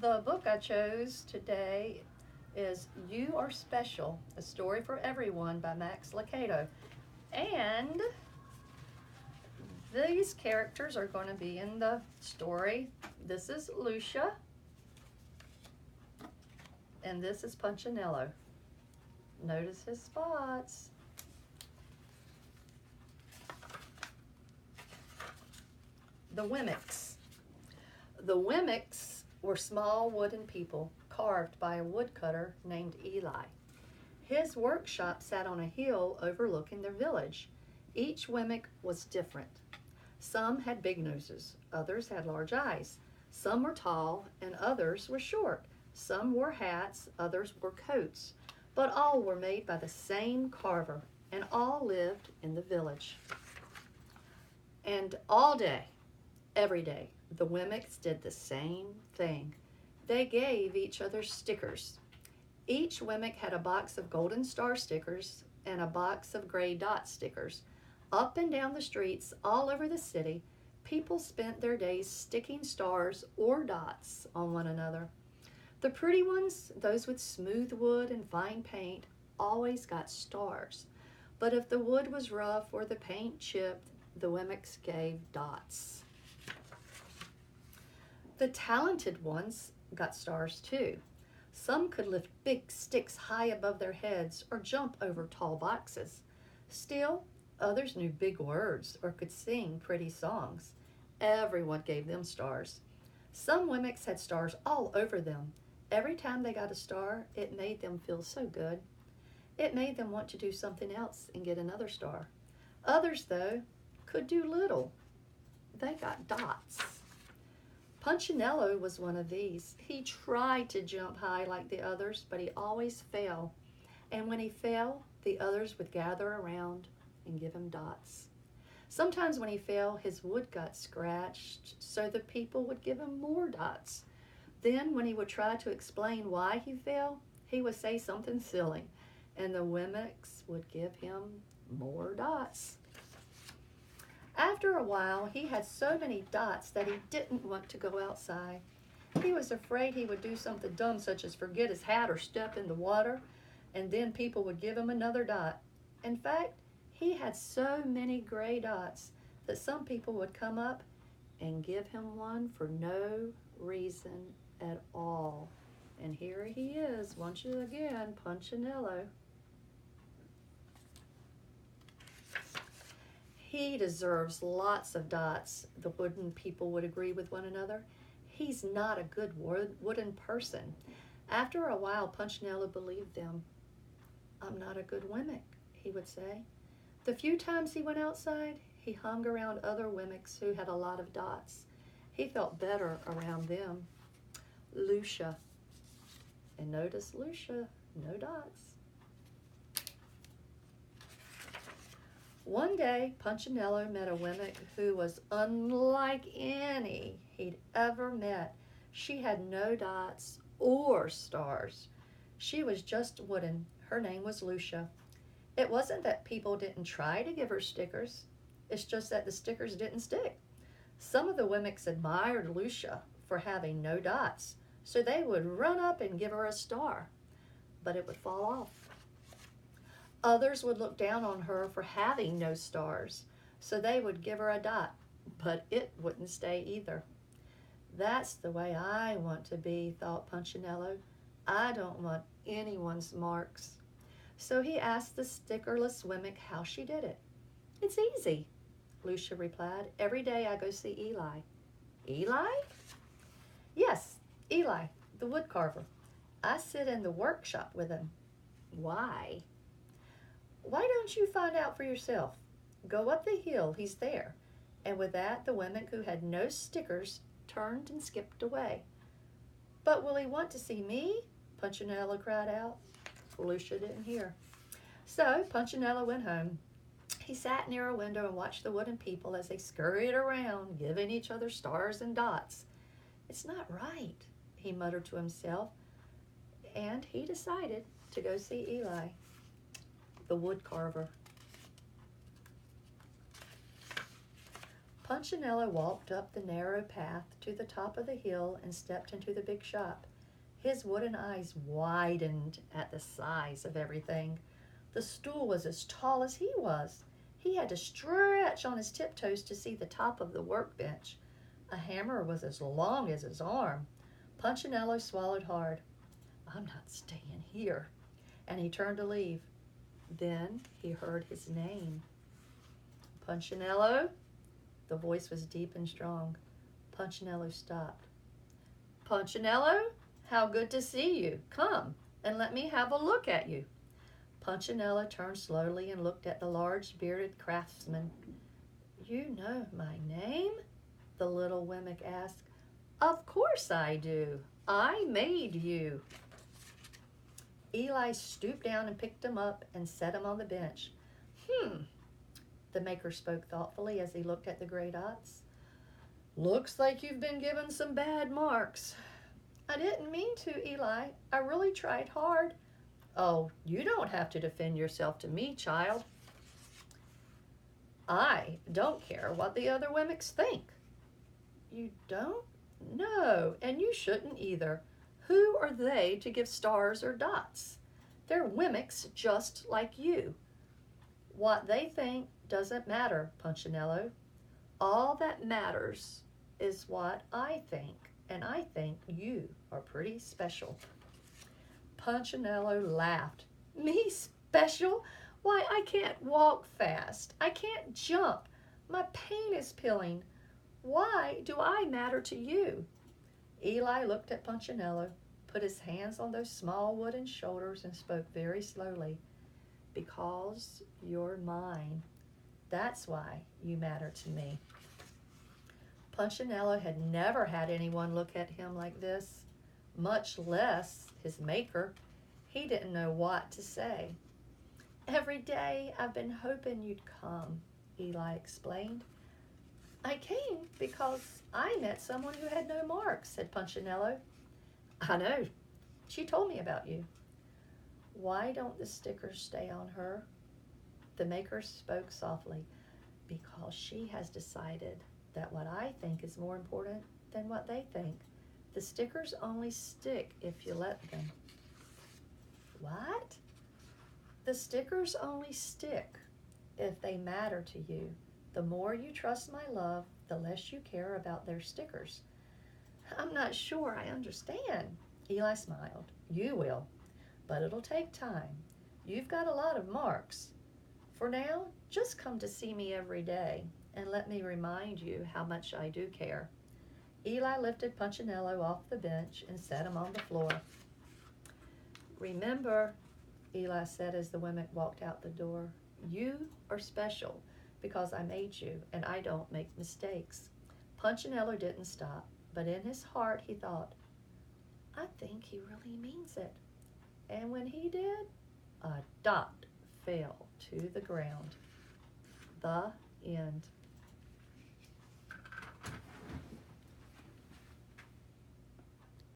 The book I chose today is You Are Special, A Story for Everyone by Max Lucado. And these characters are going to be in the story. This is Lucia, and this is Punchinello. Notice his spots. The Wemmicks. The Wemmicks were small wooden people carved by a woodcutter named Eli. His workshop sat on a hill overlooking their village. Each Wemmick was different. Some had big noses, others had large eyes. Some were tall and others were short. Some wore hats, others wore coats. But all were made by the same carver, and all lived in the village. And all day, every day, the Wemmicks did the same thing. They gave each other stickers. Each Wemmick had a box of golden star stickers and a box of gray dot stickers. Up and down the streets all over the city, people spent their days sticking stars or dots on one another. The pretty ones, those with smooth wood and fine paint, always got stars. But if the wood was rough or the paint chipped, the Wemmicks gave dots. The talented ones got stars too. Some could lift big sticks high above their heads or jump over tall boxes. Still, others knew big words or could sing pretty songs. Everyone gave them stars. Some Wemmicks had stars all over them. Every time they got a star, it made them feel so good. It made them want to do something else and get another star. Others, though, could do little. They got dots. Punchinello was one of these. He tried to jump high like the others, but he always fell. And when he fell, the others would gather around and give him dots. Sometimes when he fell, his wood got scratched, so the people would give him more dots. Then when he would try to explain why he fell, he would say something silly, and the Wemmicks would give him more dots. After a while, he had so many dots that he didn't want to go outside. He was afraid he would do something dumb, such as forget his hat or step in the water, and then people would give him another dot. In fact, he had so many gray dots that some people would come up and give him one for no reason at all. And here he is, once again, Punchinello. He deserves lots of dots, the wooden people would agree with one another. He's not a good wooden person. After a while, Punchinello believed them. I'm not a good Wemmick, he would say. The few times he went outside, he hung around other Wemmicks who had a lot of dots. He felt better around them. Lucia. And notice Lucia, no dots. One day, Punchinello met a Wemmick who was unlike any he'd ever met. She had no dots or stars. She was just wooden. Her name was Lucia. It wasn't that people didn't try to give her stickers. It's just that the stickers didn't stick. Some of the Wemmicks admired Lucia for having no dots, so they would run up and give her a star, but it would fall off. Others would look down on her for having no stars, so they would give her a dot, but it wouldn't stay either. That's the way I want to be, thought Punchinello. I don't want anyone's marks. So he asked the stickerless Wemmick how she did it. It's easy, Lucia replied. Every day I go see Eli. Eli? Yes, Eli, the wood carver. I sit in the workshop with him. Why? Why don't you find out for yourself? Go up the hill, he's there. And with that, the Wemmick who had no stickers turned and skipped away. But will he want to see me? Punchinello cried out. Lucia didn't hear. So Punchinello went home. He sat near a window and watched the wooden people as they scurried around, giving each other stars and dots. It's not right, he muttered to himself, and he decided to go see Eli, the wood carver. Punchinello walked up the narrow path to the top of the hill and stepped into the big shop. His wooden eyes widened at the size of everything. The stool was as tall as he was. He had to stretch on his tiptoes to see the top of the workbench. A hammer was as long as his arm. Punchinello swallowed hard. "I'm not staying here." And he turned to leave. Then he heard his name. "Punchinello?" The voice was deep and strong. Punchinello stopped. "Punchinello, how good to see you. Come and let me have a look at you." Punchinello turned slowly and looked at the large bearded craftsman. "You know my name?" the little Wemmick asked. "Of course I do. I made you." Eli stooped down and picked him up and set him on the bench. The maker spoke thoughtfully as he looked at the gray dots. "Looks like you've been given some bad marks." "I didn't mean to, Eli. I really tried hard." "Oh, you don't have to defend yourself to me, child. I don't care what the other Wemmicks think." "You don't?" "No, and you shouldn't either. Who are they to give stars or dots? They're Wemmicks just like you. What they think doesn't matter, Punchinello. All that matters is what I think, and I think you are pretty special." Punchinello laughed. "Me special? Why, I can't walk fast. I can't jump. My paint is peeling. Why do I matter to you?" Eli looked at Punchinello, put his hands on those small wooden shoulders, and spoke very slowly. "Because you're mine. That's why you matter to me." Punchinello had never had anyone look at him like this, much less his maker. He didn't know what to say. "Every day I've been hoping you'd come," Eli explained. "I came because I met someone who had no marks," said Punchinello. "I know. She told me about you." "Why don't the stickers stay on her?" The maker spoke softly. "Because she has decided that what I think is more important than what they think. The stickers only stick if you let them." "What?" "The stickers only stick if they matter to you. The more you trust my love, the less you care about their stickers." "I'm not sure I understand." Eli smiled. "You will, but it'll take time. You've got a lot of marks. For now, just come to see me every day and let me remind you how much I do care." Eli lifted Punchinello off the bench and set him on the floor. "Remember," Eli said as the Wemmick walked out the door, "you are special because I made you, and I don't make mistakes." Punchinello didn't stop, but in his heart he thought, "I think he really means it." And when he did, a dot fell to the ground. The end.